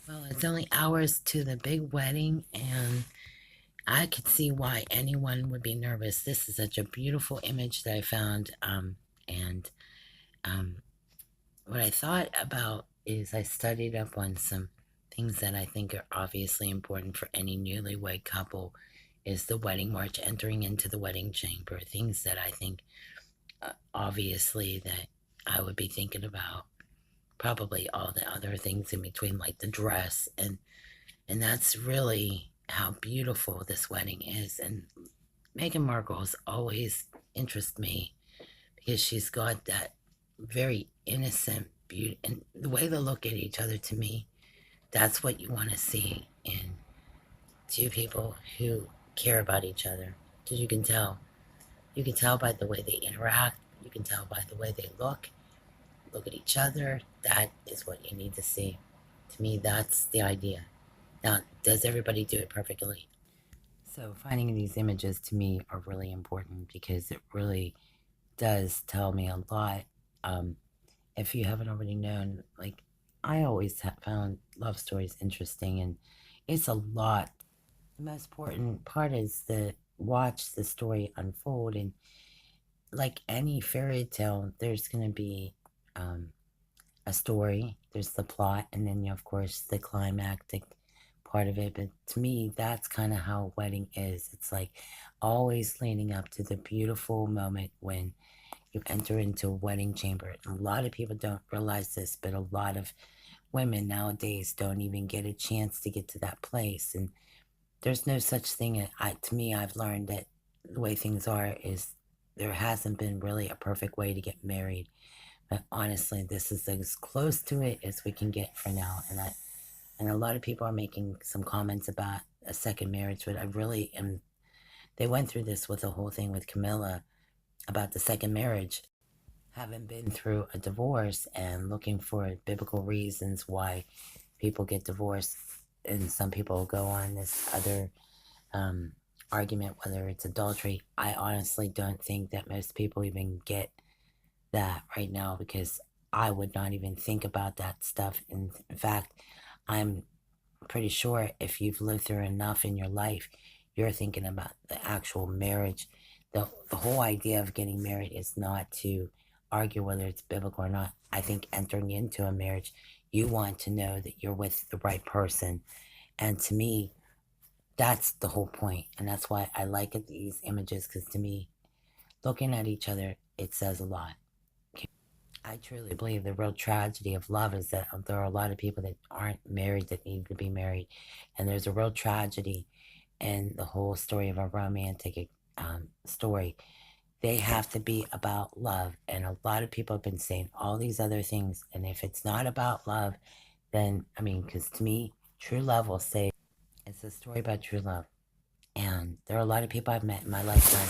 Well, it's only hours to the big wedding, and I could see why anyone would be nervous. This is such a beautiful image that I found. And um, what I thought about is I studied up on some things that I think are obviously important for any newlywed couple is the wedding march, entering into the wedding chamber, things that I think obviously that I would be thinking about. Probably all the other things in between, like the dress, and that's really how beautiful this wedding is. And Meghan Markle's always interest me because she's got that very innocent beauty, and the way they look at each other, to me, that's what you want to see in two people who care about each other. Because you can tell by the way they interact, you can tell by the way they look at each other. That is what you need to see. To me, that's the idea. Now, does everybody do it perfectly? So, finding these images to me are really important because it really does tell me a lot. Um, if you haven't already known, like, I always found love stories interesting, and it's a lot. The most important part is to watch the story unfold, and like any fairy tale, there's going to be um, a story, there's the plot, and then, of course, the climactic part of it. But to me, that's kind of how a wedding is. It's like always leading up to the beautiful moment when you enter into a wedding chamber. And a lot of people don't realize this, but a lot of women nowadays don't even get a chance to get to that place. And there's no such thing. To me, I've learned that the way things are is there hasn't been really a perfect way to get married. But honestly, this is as close to it as we can get for now. And a lot of people are making some comments about a second marriage, but I really am. They went through this with the whole thing with Camilla about the second marriage, having been through a divorce and looking for biblical reasons why people get divorced. And some people go on this other um, argument, whether it's adultery. I honestly don't think that most people even get that right now because I would not even think about that stuff. In fact, I'm pretty sure if you've lived through enough in your life, you're thinking about the actual marriage. The whole idea of getting married is not to argue whether it's biblical or not. I think entering into a marriage, you want to know that you're with the right person. And to me, that's the whole point. And that's why I like these images because to me, looking at each other, it says a lot. I truly believe the real tragedy of love is that there are a lot of people that aren't married that need to be married. And there's a real tragedy in the whole story of a romantic story. They have to be about love. And a lot of people have been saying all these other things. And if it's not about love, then, I mean, because to me, true love will say it's a story about true love. And there are a lot of people I've met in my lifetime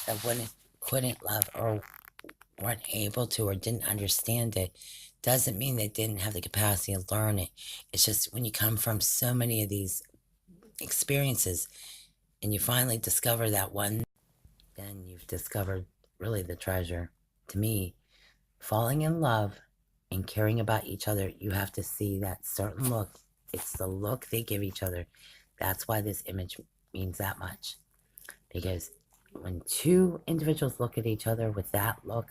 that couldn't love or weren't able to or didn't understand it doesn't mean they didn't have the capacity to learn it. It's just when you come from so many of these experiences and you finally discover that one, then you've discovered really the treasure. To me, falling in love and caring about each other, you have to see that certain look. It's the look they give each other. That's why this image means that much. Because when two individuals look at each other with that look,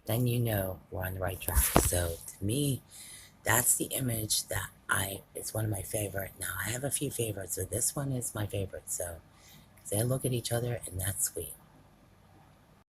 then you know we're on the right track. So to me, that's the image that it's one of my favorite. Now I have a few favorites, but this one is my favorite. So they look at each other and that's sweet.